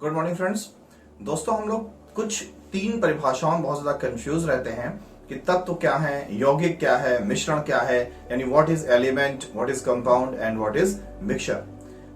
Good morning friends. दोस्तों, हम लोग कुछ तीन परिभाषाओं में बहुत ज्यादा कंफ्यूज रहते हैं कि तत्व क्या है, यौगिक क्या है, मिश्रण क्या है, यानी what is element, what is compound and what is mixture.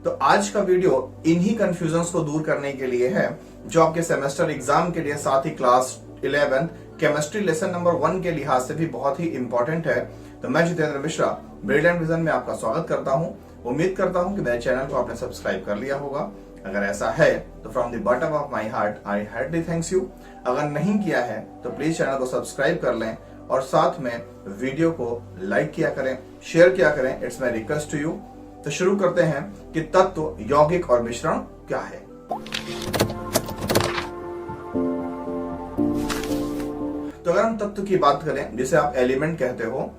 तो आज का वीडियो इन्हीं कंफ्यूजन्स को दूर करने के लिए है, जो आपके सेमेस्टर एग्जाम के लिए, साथ ही क्लास 11 केमिस्ट्री लेसन नंबर 1 के लिहाज से भी बहुत ही इंपॉर्टेंट है। तो मैं जितेंद्र मिश्रा ब्रिलियंट विजन में आपका स्वागत करता हूं। उम्मीद करता हूं कि मेरे चैनल को आपने सब्सक्राइब कर लिया होगा। अगर ऐसा है तो from the bottom of my heart I heartly thanks you. अगर नहीं किया है तो प्लीज चैनल को सब्सक्राइब कर लें और साथ में वीडियो को लाइक किया करें, शेयर किया करें। It's my request to you. तो शुरू करते हैं कि तत्व, यौगिक और मिश्रण क्या है। तो अगर हम तत्व की बात करें, जिसे आप एलिमेंट कहते हो,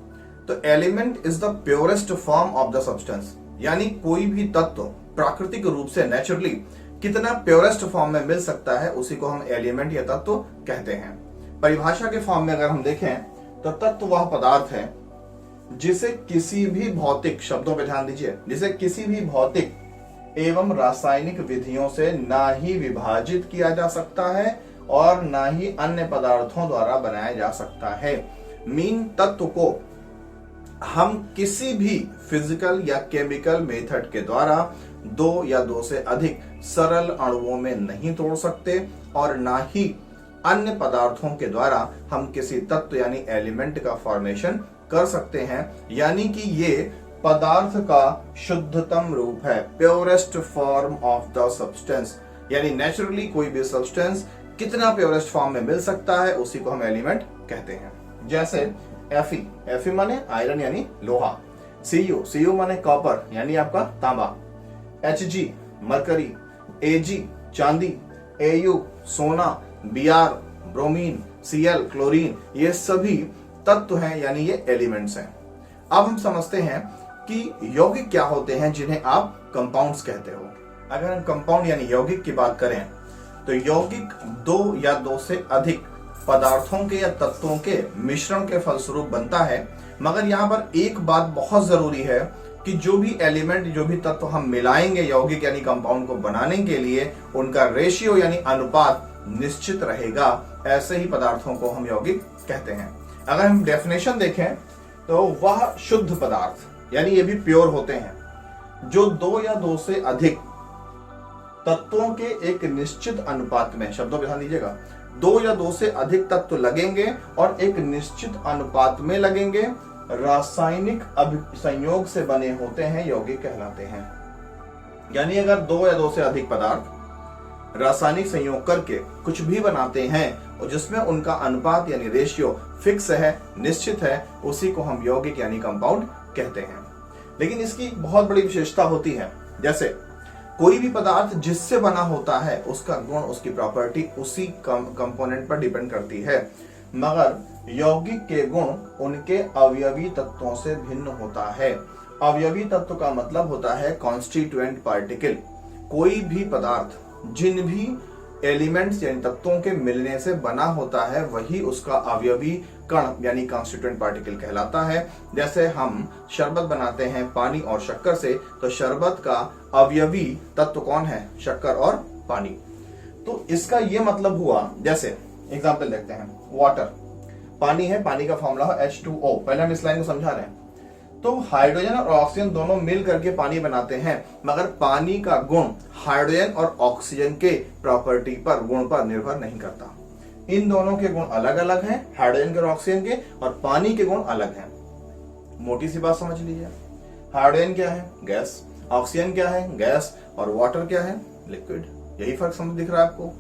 तो element is the purest form of the substance. यानी कोई भी तत्व प्राकृतिक रूप से नेचुरली कितना प्योरेस्ट फॉर्म में मिल सकता है, उसी को हम एलिमेंट या तत्व कहते हैं। परिभाषा के फॉर्म में अगर हम देखें तो तत्व वह पदार्थ है जिसे किसी भी भौतिक, शब्दों पे ध्यान दीजिए, जिसे किसी भी भौतिक एवं रासायनिक विधियों से ना ही विभाजित किया जा सकता है और ना ही अन्य पदार्थों द्वारा बनाया जा सकता है। मीन तत्व को हम किसी भी फिजिकल या केमिकल मेथड के द्वारा दो या दो से अधिक सरल अणुओं में नहीं तोड़ सकते और ना ही अन्य पदार्थों के द्वारा हम किसी तत्व यानी एलिमेंट का फॉर्मेशन कर सकते हैं। यानी कि ये पदार्थ का शुद्धतम रूप है, purest form of the substance. यानी नेचुरली कोई भी सब्सटेंस कितना प्योरेस्ट फॉर्म में मिल सकता है, उसी को हम एलिमेंट कहते हैं। जैसे Fe माने आयरन यानी लोहा, Cu माने कॉपर यानी आपका तांबा, Hg मरकरी, Ag चांदी, Au सोना, Br ब्रोमीन, Cl क्लोरीन, ये सभी तत्व हैं, यानी ये एलिमेंट्स हैं। अब हम समझते हैं कि यौगिक क्या होते हैं, जिन्हें आप कंपाउंड्स कहते हो। अगर हम कंपाउंड यानी यौगिक की बात करें तो यौगिक दो या दो से अधिक पदार्थों के या तत्वों के मिश्रण के फलस्वरूप बनता है। मगर यहाँ पर एक बात बहुत जरूरी है कि जो भी एलिमेंट, जो भी तत्व हम मिलाएंगे यौगिक यानी कंपाउंड को बनाने के लिए, उनका रेशियो यानी अनुपात निश्चित रहेगा। ऐसे ही पदार्थों को हम यौगिक कहते हैं। अगर हम डेफिनेशन देखें तो वह शुद्ध पदार्थ, यानी ये भी प्योर होते हैं, जो दो या दो से अधिक तत्वों के एक निश्चित अनुपात में, शब्दों पे ध्यान दीजिएगा, दो या दो से अधिक तत्व लगेंगे और एक निश्चित अनुपात में लगेंगे, रासायनिक संयोग से बने होते हैं, यौगिक कहलाते हैं। यानी अगर दो या दो से अधिक पदार्थ रासायनिक संयोग करके कुछ भी बनाते हैं और जिसमें उनका अनुपात यानी रेशियो फिक्स है, निश्चित है, उसी को हम यौगिक यानी कंपाउंड कहते हैं। लेकिन इसकी बहुत बड़ी विशेषता होती है। जैसे कोई भी पदार्थ जिससे बना होता है, उसका गुण, उसकी प्रॉपर्टी उसी कंपोनेंट पर डिपेंड करती है। मगर यौगिक के गुण उनके अवयवी तत्वों से भिन्न होता है। अवयवी तत्व का मतलब होता है कॉन्स्टिट्यूएंट पार्टिकल। कोई भी पदार्थ जिन भी एलिमेंट्स यानी तत्वों के मिलने से बना होता है, वही उसका अवयवी कण यानी कॉन्स्टिट्यूएंट पार्टिकल कहलाता है। जैसे हम शरबत बनाते हैं पानी और शक्कर से, तो शरबत का अवयवी तत्व कौन है? शक्कर और पानी। तो इसका यह मतलब हुआ, जैसे एग्जांपल देखते हैं, वाटर, पानी है, पानी का फॉर्मूला है H2O। पहले हम इस लाइन को समझा रहे हैं। तो हाइड्रोजन और ऑक्सीजन दोनों मिल करके पानी बनाते हैं, मगर पानी का गुण हाइड्रोजन और ऑक्सीजन के प्रॉपर्टी पर, गुण पर निर्भर नहीं करता। इन दोनों के गुण अलग अलग हैं, हाइड्रोजन के और ऑक्सीजन के, और पानी के गुण अलग हैं। मोटी सी बात समझ लीजिए, हाइड्रोजन क्या है? गैस। ऑक्सीजन क्या है? गैस। और वाटर क्या है? लिक्विड। यही फर्क समझ दिख रहा है आपको?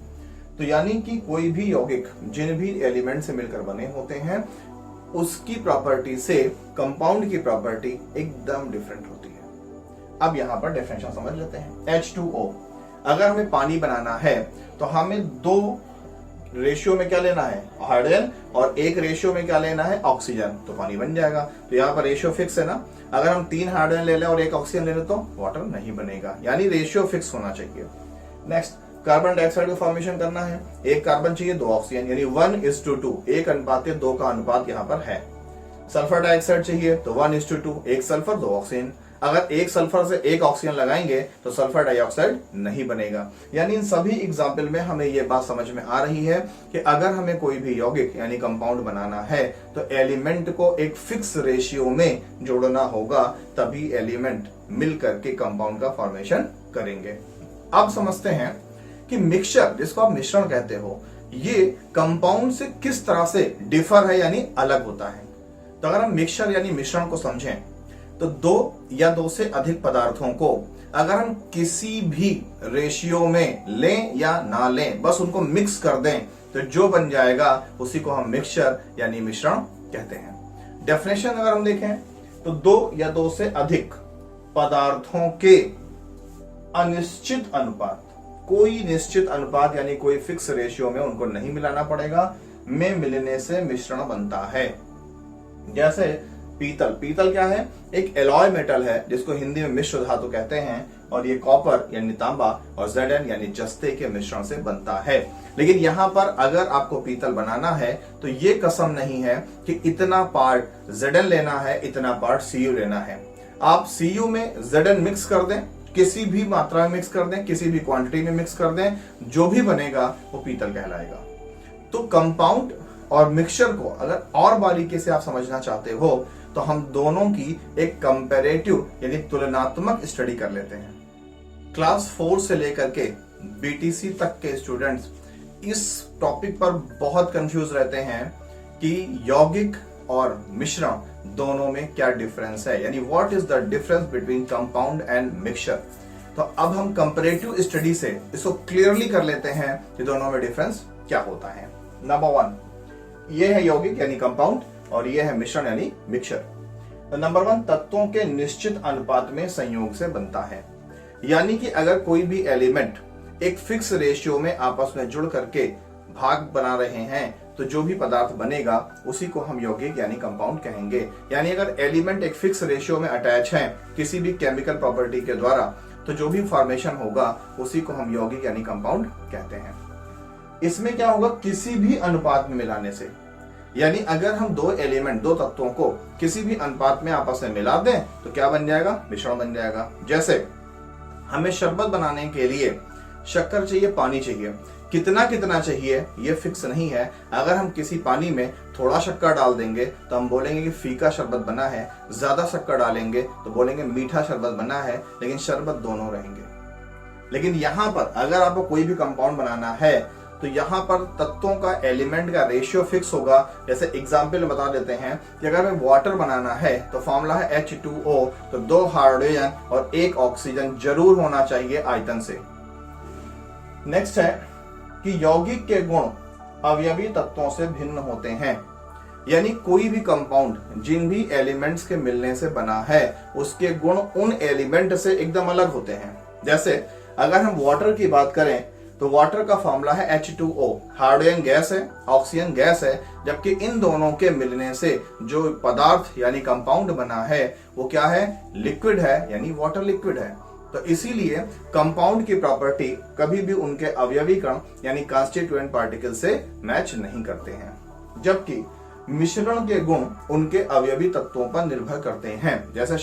तो यानी कि कोई भी यौगिक जिन भी एलिमेंट से मिलकर बने होते हैं, उसकी प्रॉपर्टी से कंपाउंड की प्रॉपर्टी एकदम डिफरेंट होती है। अब यहां पर डेफिनेशन समझ लेते हैं। H2O, अगर हमें पानी बनाना है तो हमें दो रेशियो में क्या लेना है? हाइड्रोजन, और एक रेशियो में क्या लेना है? ऑक्सीजन। तो पानी बन जाएगा। तो यहाँ पर रेशियो फिक्स है ना। अगर हम 3 हाइड्रोजन ले लें और 1 ऑक्सीजन ले लें तो वाटर नहीं बनेगा। यानी रेशियो फिक्स होना चाहिए। नेक्स्ट, कार्बन डाइऑक्साइड का फॉर्मेशन करना है, 1 कार्बन चाहिए 2 ऑक्सीजन, यानी 1:2, 1:2 का अनुपात यहाँ पर है। सल्फर डाइऑक्साइड चाहिए तो 1:2, 1 सल्फर 2 ऑक्सीजन। अगर एक सल्फर से एक ऑक्सीजन लगाएंगे तो सल्फर डाइऑक्साइड नहीं बनेगा। यानी इन सभी एग्जाम्पल में हमें यह बात समझ में आ रही है कि अगर हमें कोई भी यौगिक यानी कंपाउंड बनाना है तो एलिमेंट को एक फिक्स रेशियो में जोड़ना होगा, तभी एलिमेंट मिलकर के कंपाउंड का फॉर्मेशन करेंगे। अब समझते हैं कि मिक्सचर, जिसको आप मिश्रण कहते हो, ये कंपाउंड से किस तरह से डिफर है यानी अलग होता है। तो अगर हम मिक्सचर यानी मिश्रण को समझें तो दो या दो से अधिक पदार्थों को अगर हम किसी भी रेशियो में लें या ना लें, बस उनको मिक्स कर दें, तो जो बन जाएगा उसी को हम मिक्सचर यानी मिश्रण कहते हैं। डेफिनेशन अगर हम देखें तो दो या दो से अधिक पदार्थों के अनिश्चित अनुपात, कोई निश्चित अनुपात यानी कोई फिक्स रेशियो में उनको नहीं मिलाना पड़ेगा, में मिलने से मिश्रण बनता है। जैसे पीतल, पीतल क्या है? एक एलॉय मेटल है जिसको हिंदी में मिश्र धातु कहते हैं, और ये कॉपर यानी तांबा और Zn यानी जस्ते के मिश्रण से बनता है। लेकिन यहां पर अगर आपको पीतल बनाना है तो ये कसम नहीं है कि इतना पार्ट Zn लेना है, इतना पार्ट Cu लेना है। आप Cu में Zn मिक्स कर दें, किसी भी मात्रा में मिक्स कर दें, किसी भी क्वांटिटी में मिक्स कर दें, जो भी बनेगा वो पीतल कहलाएगा। तो कंपाउंड और मिक्सचर को अगर और बारीकी से आप समझना चाहते हो तो हम दोनों की एक कंपैरेटिव यानी तुलनात्मक स्टडी कर लेते हैं। क्लास 4 से लेकर के बीटीसी तक के स्टूडेंट्स इस टॉपिक पर बहुत कंफ्यूज रहते हैं कि यौगिक और मिश्रण दोनों में क्या डिफरेंस है, यानी what is the difference between compound and mixture. तो अब हम कंपैरेटिव स्टडी से इसको क्लियरली कर लेते हैं कि दोनों में डिफरेंस क्या होता है। नंबर 1, ये है यौगिक यानी कंपाउंड और ये है मिश्रण यानी मिक्सचर। तो नंबर 1, तत्वों के निश्चित अनुपात में संयोग से बनता है, यानी कि अगर कोई भी एलिमेंट एक फिक्स रेशियो में आपस में जुड़ करके भाग बना रहे हैं तो जो भी पदार्थ बनेगा उसी को हम यौगिक यानी कंपाउंड कहेंगे। यानी अगर एलिमेंट एक फिक्स रेशियो में अटैच है किसी भी केमिकल प्रॉपर्टी के द्वारा तो जो भी फॉर्मेशन होगा उसी को हम यौगिक यानी कंपाउंड कहते हैं। इसमें क्या होगा? किसी भी अनुपात में मिलाने से, यानी अगर हम दो एलिमेंट, दो तत्वों को किसी भी अनुपात में आपस में मिला दें तो क्या बन जाएगा? मिश्रण बन जाएगा। जैसे हमें शरबत बनाने के लिए शक्कर चाहिए, पानी चाहिए, कितना कितना चाहिए ये फिक्स नहीं है। अगर हम किसी पानी में थोड़ा शक्कर डाल देंगे तो हम बोलेंगे कि फीका शरबत बना है, ज्यादा शक्कर डालेंगे तो बोलेंगे मीठा शरबत बना है, लेकिन शरबत दोनों रहेंगे। लेकिन यहां पर अगर आपको कोई भी कंपाउंड बनाना है तो यहाँ पर तत्वों का, एलिमेंट का रेशियो फिक्स होगा। जैसे एग्जाम्पल बता देते हैं कि अगर हमें वाटर बनाना है तो फॉर्मूला है H2O, तो 2 हाइड्रोजन और 1 ऑक्सीजन जरूर होना चाहिए आयतन से। नेक्स्ट है कि यौगिक के गुण अवयवी तत्वों से भिन्न होते हैं, यानी कोई भी कंपाउंड जिन भी एलिमेंट्स के मिलने से बना है उसके गुण उन एलिमेंट से एकदम अलग होते हैं। जैसे अगर हम वाटर की बात करें तो वाटर का फॉर्मूला है H2O, हाइड्रोजन गैस है, ऑक्सीजन गैस है, जबकि इन दोनों के मिलने से जो पदार्थ यानी कंपाउंड बना है वो क्या है? लिक्विड है, यानी वाटर लिक्विड है। तो इसीलिए कंपाउंड की प्रॉपर्टी कभी भी उनके अवयवी कण यानी कॉन्स्टिट्यूएंट पार्टिकल से मैच नहीं करते हैं, जबकि मिश्रण के गुण उनके अवयवी तत्वों पर निर्भर करते हैं। जैसे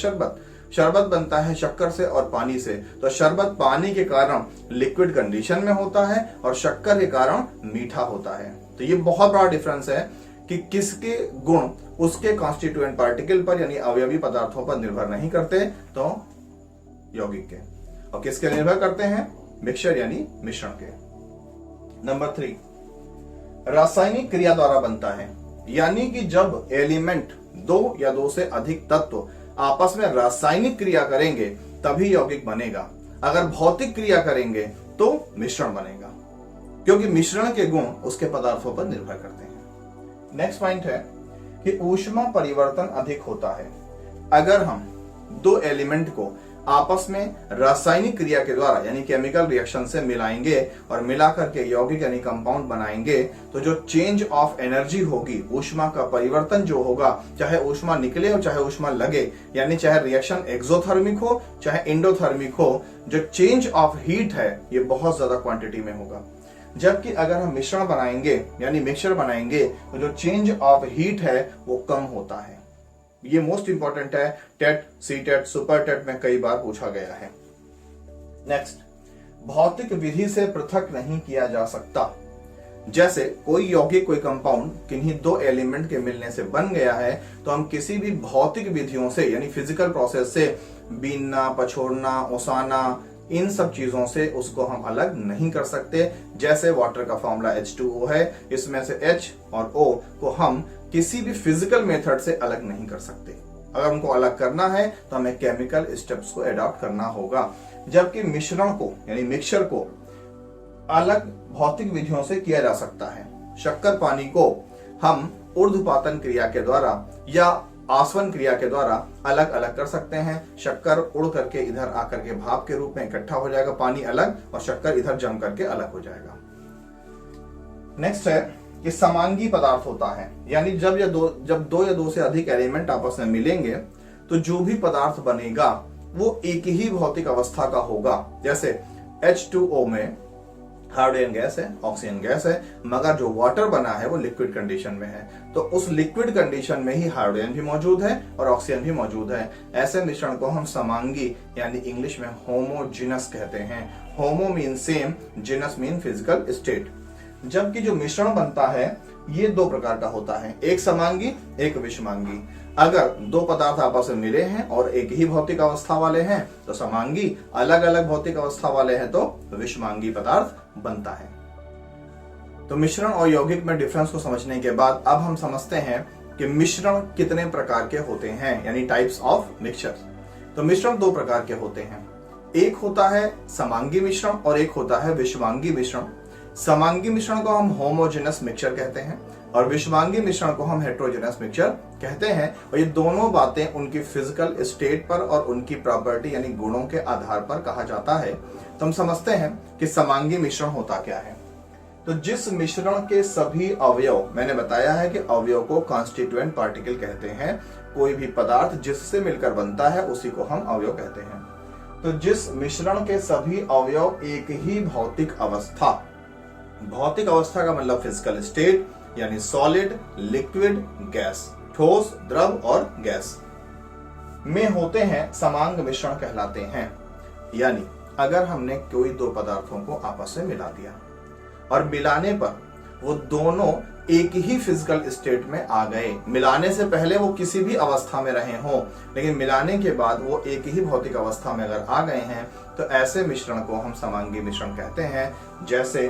शरबत बनता है शक्कर से और पानी से, तो शरबत पानी के कारण लिक्विड कंडीशन में होता है और शक्कर के कारण मीठा होता है। तो ये बहुत बड़ा डिफरेंस है कि किसके गुण उसके कॉन्स्टिट्यूएंट पार्टिकल पर यानी अवयवी पदार्थों पर निर्भर नहीं करते, तो यौगिक के, और किसके निर्भर करते हैं? मिक्सचर यानी मिश्रण के। नंबर 3, रासायनिक क्रिया द्वारा बनता है, यानी कि जब एलिमेंट, दो या दो से अधिक तत्व आपस में रासायनिक क्रिया करेंगे तभी यौगिक बनेगा। अगर भौतिक क्रिया करेंगे तो मिश्रण बनेगा, क्योंकि मिश्रण के गुण उसके पदार्थों पर निर्भर करते हैं। नेक्स्ट पॉइंट है कि ऊष्मा परिवर्तन अधिक होता है। अगर हम दो एलिमेंट को आपस में रासायनिक क्रिया के द्वारा यानी केमिकल रिएक्शन से मिलाएंगे और मिला करके यौगिक यानी कंपाउंड बनाएंगे तो जो चेंज ऑफ एनर्जी होगी, ऊष्मा का परिवर्तन जो होगा, चाहे ऊष्मा निकले और चाहे ऊष्मा लगे, यानी चाहे रिएक्शन एक्सोथर्मिक हो चाहे इंडोथर्मिक हो, जो चेंज ऑफ हीट है ये बहुत ज्यादा क्वांटिटी में होगा। जबकि अगर हम मिश्रण बनाएंगे यानी मिक्सचर बनाएंगे तो जो चेंज ऑफ हीट है वो कम होता है। ये मोस्ट इंपॉर्टेंट है, TET, C TET, super TET में कई बार पूछा गया है। नेक्स्ट, भौतिक विधि से पृथक नहीं किया जा सकता। जैसे कोई यौगिक, कोई कंपाउंड किन्हीं दो एलिमेंट के मिलने से बन गया है, तो हम किसी भी भौतिक विधियों से यानी फिजिकल प्रोसेस से बीनना, पछोड़ना, ओसाना, इन सब चीजों से उसको हम अलग नहीं कर सकते। जैसे वाटर का फॉर्मूला H2O है, इसमें से H और O को हम किसी भी फिजिकल मेथड से अलग नहीं कर सकते। अगर उनको अलग करना है तो हमें केमिकल स्टेप्स को अडॉप्ट करना होगा। जबकि मिश्रण को यानी मिक्सचर को अलग भौतिक विधियों से किया जा सकता है। शक्कर पानी को हम ऊर्ध्वपातन क्रिया के द्वारा या आसवन क्रिया के द्वारा अलग अलग कर सकते हैं। शक्कर उड़ करके इधर आकर के भाप के रूप में इकट्ठा हो जाएगा, पानी अलग, और शक्कर इधर जम करके अलग हो जाएगा। नेक्स्ट है कि समांगी पदार्थ होता है, यानी जब दो या दो से अधिक एलिमेंट आपस में मिलेंगे तो जो भी पदार्थ बनेगा वो एक ही भौतिक अवस्था का होगा। जैसे H2O में हाइड्रोजन गैस है, ऑक्सीजन गैस है, मगर जो वाटर बना है वो लिक्विड कंडीशन में है, तो उस लिक्विड कंडीशन में ही हाइड्रोजन भी मौजूद है और ऑक्सीजन भी मौजूद है। ऐसे मिश्रण को हम समांगी यानी इंग्लिश में होमोजिनस कहते हैं। होमो मीन सेम, जिनस मीन फिजिकल स्टेट। जबकि जो मिश्रण बनता है ये दो प्रकार का होता है, एक समांगी, एक विषमांगी। अगर दो पदार्थ आपस में मिले हैं और एक ही भौतिक अवस्था वाले हैं तो समांगी, अलग अलग भौतिक अवस्था वाले हैं तो विषमांगी पदार्थ बनता है। तो मिश्रण और यौगिक में डिफरेंस को समझने के बाद अब हम समझते हैं कि मिश्रण कितने प्रकार के होते हैं, यानी टाइप्स ऑफ मिक्सचर। तो मिश्रण दो प्रकार के होते हैं, एक होता है समांगी मिश्रण और एक होता है विषमांगी मिश्रण। समांगी मिश्रण को हम होमोजेनस मिक्सचर कहते हैं और विषमांगी मिश्रण को हम हेट्रोजेनस मिक्सचर कहते हैं। और ये दोनों बातें उनकी फिजिकल स्टेट पर और उनकी प्रॉपर्टी यानी गुणों के आधार पर कहा जाता है। तो हम समझते हैं कि समांगी मिश्रण होता क्या है। तो जिस मिश्रण के सभी अवयव, मैंने बताया है कि अवयव को कॉन्स्टिट्यूएंट पार्टिकल कहते हैं, कोई भी पदार्थ जिससे मिलकर बनता है उसी को हम अवयव कहते हैं। तो जिस मिश्रण के सभी अवयव एक ही भौतिक अवस्था, भौतिक अवस्था का मतलब फिजिकल स्टेट यानी सॉलिड, लिक्विड, गैस, ठोस, द्रव और गैस में होते हैं, समांग मिश्रण कहलाते हैं। यानी अगर हमने कोई दो पदार्थों को आपस में मिला दिया और मिलाने पर वो दोनों एक ही फिजिकल स्टेट में आ गए, मिलाने से पहले वो किसी भी अवस्था में रहे हों लेकिन मिलाने के बाद वो एक ही भौतिक अवस्था में अगर आ गए हैं तो ऐसे मिश्रण को हम समांगी मिश्रण कहते हैं। जैसे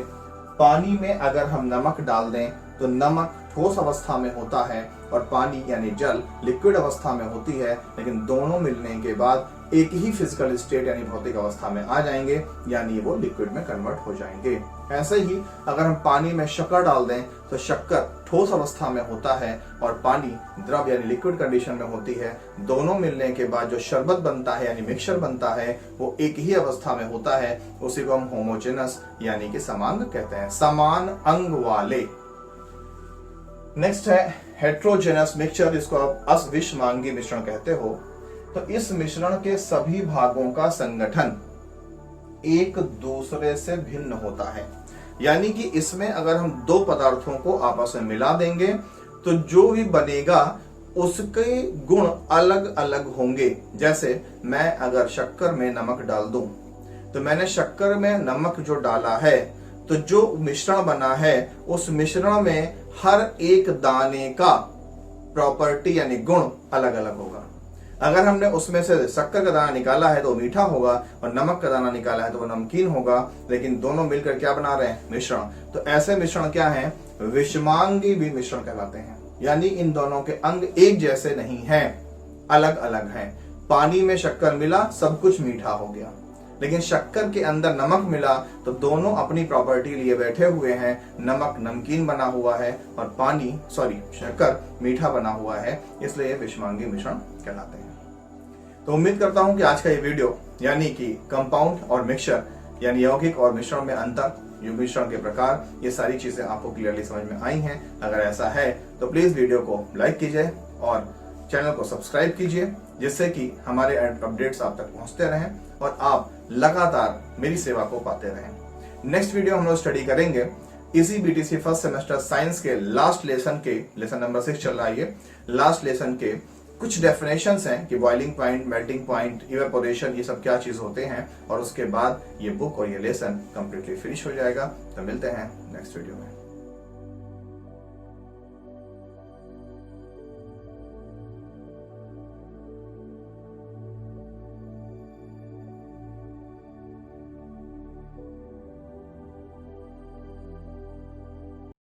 पानी में अगर हम नमक डाल दें तो नमक ठोस अवस्था में होता है और पानी यानी जल लिक्विड अवस्था में होती है, लेकिन दोनों मिलने के बाद एक ही फिजिकल स्टेट यानी भौतिक अवस्था में आ जाएंगे, यानी वो लिक्विड में कन्वर्ट हो जाएंगे। ऐसे ही अगर हम पानी में शक्कर डाल दें तो शक्कर ठोस अवस्था में होता है और पानी द्रव यानी लिक्विड कंडीशन में होती है। दोनों मिलने के बाद जो शरबत बनता है यानी मिक्सचर बनता है वो एक ही अवस्था में होता है, उसी को हम होमोजेनस यानी कि समांग कहते हैं, समान अंग वाले। नेक्स्ट है हेट्रोजेनस मिक्सचर, जिसको आप अविषमांगी मिश्रण कहते हो। तो इस मिश्रण के सभी भागों का संगठन एक दूसरे से भिन्न होता है, यानी कि इसमें अगर हम दो पदार्थों को आपस में मिला देंगे तो जो भी बनेगा उसके गुण अलग अलग होंगे। जैसे मैं अगर शक्कर में नमक डाल दूं तो मैंने शक्कर में नमक जो डाला है तो जो मिश्रण बना है उस मिश्रण में हर एक दाने का प्रॉपर्टी यानी गुण अलग अलग होगा। अगर हमने उसमें से शक्कर का दाना निकाला है तो मीठा होगा और नमक का दाना निकाला है तो वो नमकीन होगा, लेकिन दोनों मिलकर क्या बना रहे हैं? मिश्रण। तो ऐसे मिश्रण क्या है? विषमांगी भी मिश्रण कहलाते हैं, यानी इन दोनों के अंग एक जैसे नहीं हैं, अलग अलग हैं। पानी में शक्कर मिला, सब कुछ मीठा हो गया, लेकिन शक्कर के अंदर नमक मिला तो दोनों अपनी प्रॉपर्टी लिए बैठे हुए हैं। नमक नमकीन बना हुआ है और शक्कर मीठा बना हुआ है, इसलिए विषमांगी मिश्रण कहलाते हैं। तो उम्मीद करता हूं कि आज का ये वीडियो यानी कि कंपाउंड और मिक्सचर यानी यौगिक और मिश्रण में अंतर, मिश्रण के प्रकार, ये सारी चीजें आपको क्लियरली समझ में आई हैं। अगर ऐसा है तो प्लीज वीडियो को लाइक कीजिए और चैनल को सब्सक्राइब कीजिए, जिससे कि हमारे अपडेट्स आप तक पहुंचते रहें और आप लगातार मेरी सेवा को पाते रहें। नेक्स्ट वीडियो हम लोग स्टडी करेंगे इसी बीटीसी फर्स्ट सेमेस्टर साइंस के लास्ट लेसन नंबर 6 चल रहा है, लास्ट लेसन के कुछ डेफिनेशंस हैं कि boiling point, melting point, evaporation, ये सब क्या चीज होते हैं, और उसके बाद ये बुक और ये लेसन कंप्लीटली फिनिश हो जाएगा। तो मिलते हैं नेक्स्ट वीडियो में।